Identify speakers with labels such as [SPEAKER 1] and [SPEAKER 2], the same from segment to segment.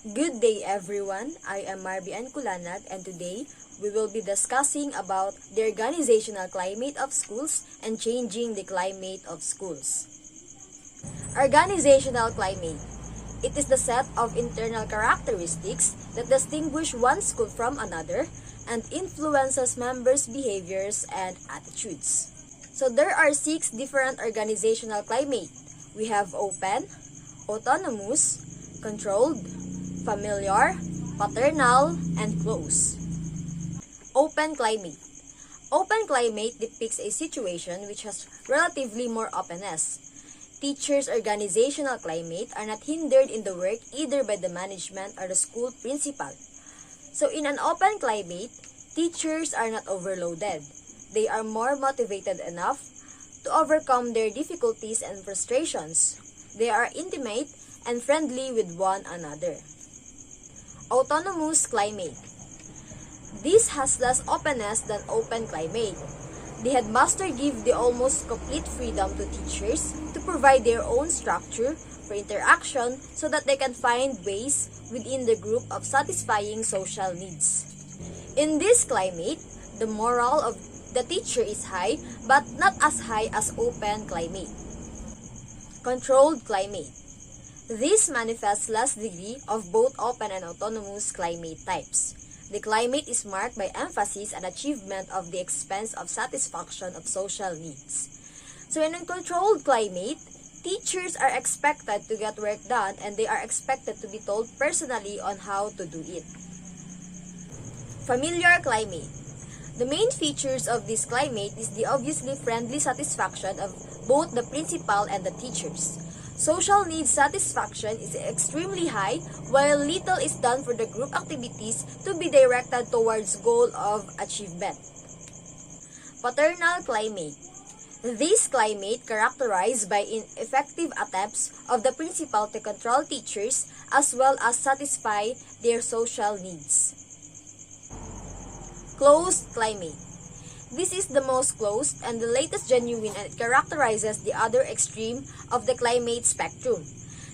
[SPEAKER 1] Good day everyone, I am Marbian Kulanag and today we will be discussing about the organizational climate of schools and changing the climate of schools. Organizational climate. It is the set of internal characteristics that distinguish one school from another and influences members' behaviors and attitudes. So there are 6 different organizational climate. We have open, autonomous, controlled, familiar, paternal, and close. Open climate. Open climate depicts a situation which has relatively more openness. Teachers' organizational climate are not hindered in the work either by the management or the school principal. So in an open climate, teachers are not overloaded. They are more motivated enough to overcome their difficulties and frustrations. They are intimate and friendly with one another. Autonomous climate. This has less openness than open climate. The headmaster gives the almost complete freedom to teachers to provide their own structure for interaction so that they can find ways within the group of satisfying social needs. In this climate, the morale of the teacher is high but not as high as open climate. Controlled climate. This manifests less degree of both open and autonomous climate types. The climate is marked by emphasis and achievement of the expense of satisfaction of social needs. So in a controlled climate, teachers are expected to get work done and they are expected to be told personally on how to do it. Familiar climate. The main features of this climate is the obviously friendly satisfaction of both the principal and the teachers. Social needs satisfaction is extremely high while little is done for the group activities to be directed towards goal of achievement. Paternal climate. This climate characterized by ineffective attempts of the principal to control teachers as well as satisfy their social needs. Closed climate. This is the most closed and the latest genuine and it characterizes the other extreme of the climate spectrum.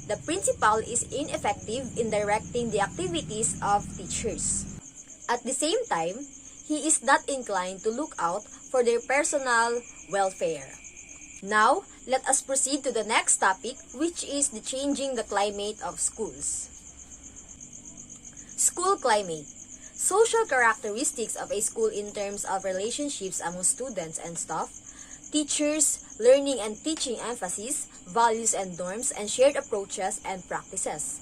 [SPEAKER 1] The principal is ineffective in directing the activities of teachers. At the same time, he is not inclined to look out for their personal welfare. Now, let us proceed to the next topic, which is the changing the climate of schools. School climate. Social characteristics of a school in terms of relationships among students and staff, teachers, learning and teaching emphasis, values and norms, and shared approaches and practices.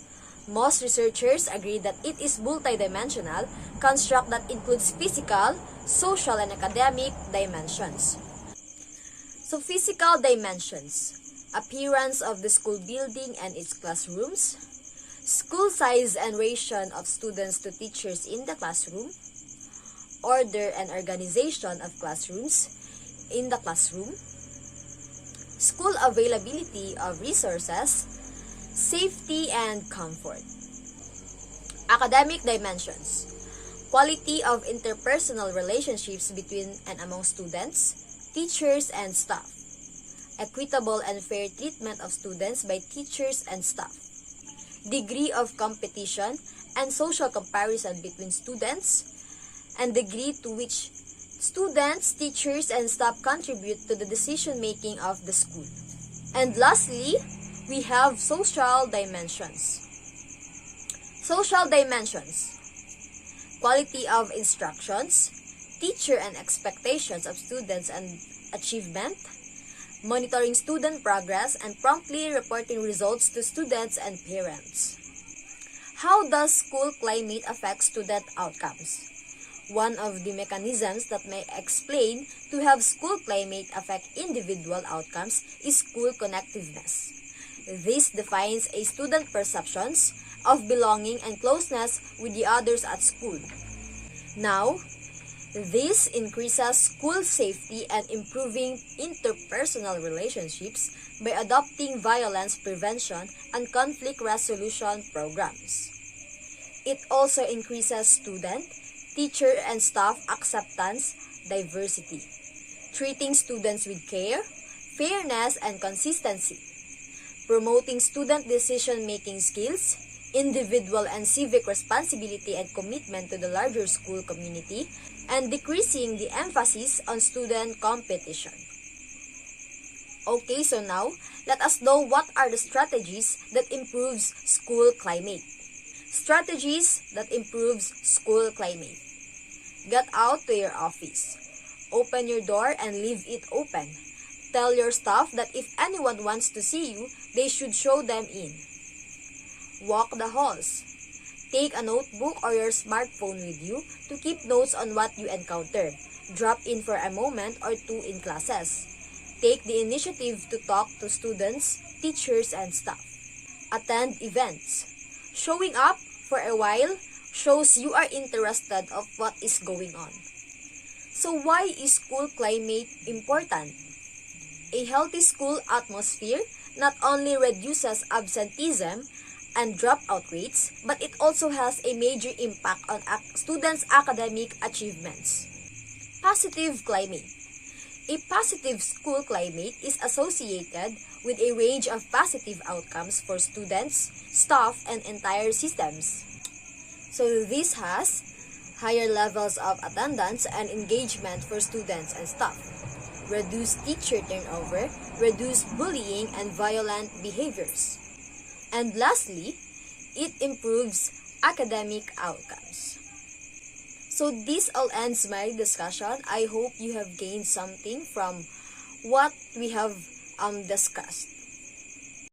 [SPEAKER 1] Most researchers agree that it is multidimensional construct that includes physical, social, and academic dimensions. So physical dimensions, appearance of the school building and its classrooms, school size and ratio of students to teachers in the classroom, order and organization of classrooms in the classroom, school availability of resources, safety and comfort. Academic dimensions, quality of interpersonal relationships between and among students, teachers and staff, equitable and fair treatment of students by teachers and staff, degree of competition and social comparison between students, and degree to which students, teachers, and staff contribute to the decision-making of the school. And lastly, we have social dimensions. Social dimensions, quality of instructions, teacher and expectations of students and achievement, monitoring student progress, and promptly reporting results to students and parents. How does school climate affect student outcomes? One of the mechanisms that may explain to have school climate affect individual outcomes is school connectiveness. This defines a student perceptions of belonging and closeness with the others at school. Now, this increases school safety and improving interpersonal relationships by adopting violence prevention and conflict resolution programs. It also increases student, teacher, and staff acceptance diversity, treating students with care, fairness, and consistency, promoting student decision-making skills, individual and civic responsibility and commitment to the larger school community, and decreasing the emphasis on student competition. Okay, so now, let us know what are the strategies that improves school climate. Strategies that improves school climate. Get out to your office. Open your door and leave it open. Tell your staff that if anyone wants to see you, they should show them in. Walk the halls. Take a notebook or your smartphone with you to keep notes on what you encounter. Drop in for a moment or two in classes. Take the initiative to talk to students, teachers, and staff. Attend events. Showing up for a while shows you are interested of what is going on. So why is school climate important? A healthy school atmosphere not only reduces absenteeism and dropout rates, but it also has a major impact on students' academic achievements. Positive climate. A positive school climate is associated with a range of positive outcomes for students, staff, and entire systems. So this has higher levels of attendance and engagement for students and staff, reduced teacher turnover, reduced bullying and violent behaviors. And lastly, it improves academic outcomes. So this all ends my discussion. I hope you have gained something from what we have discussed.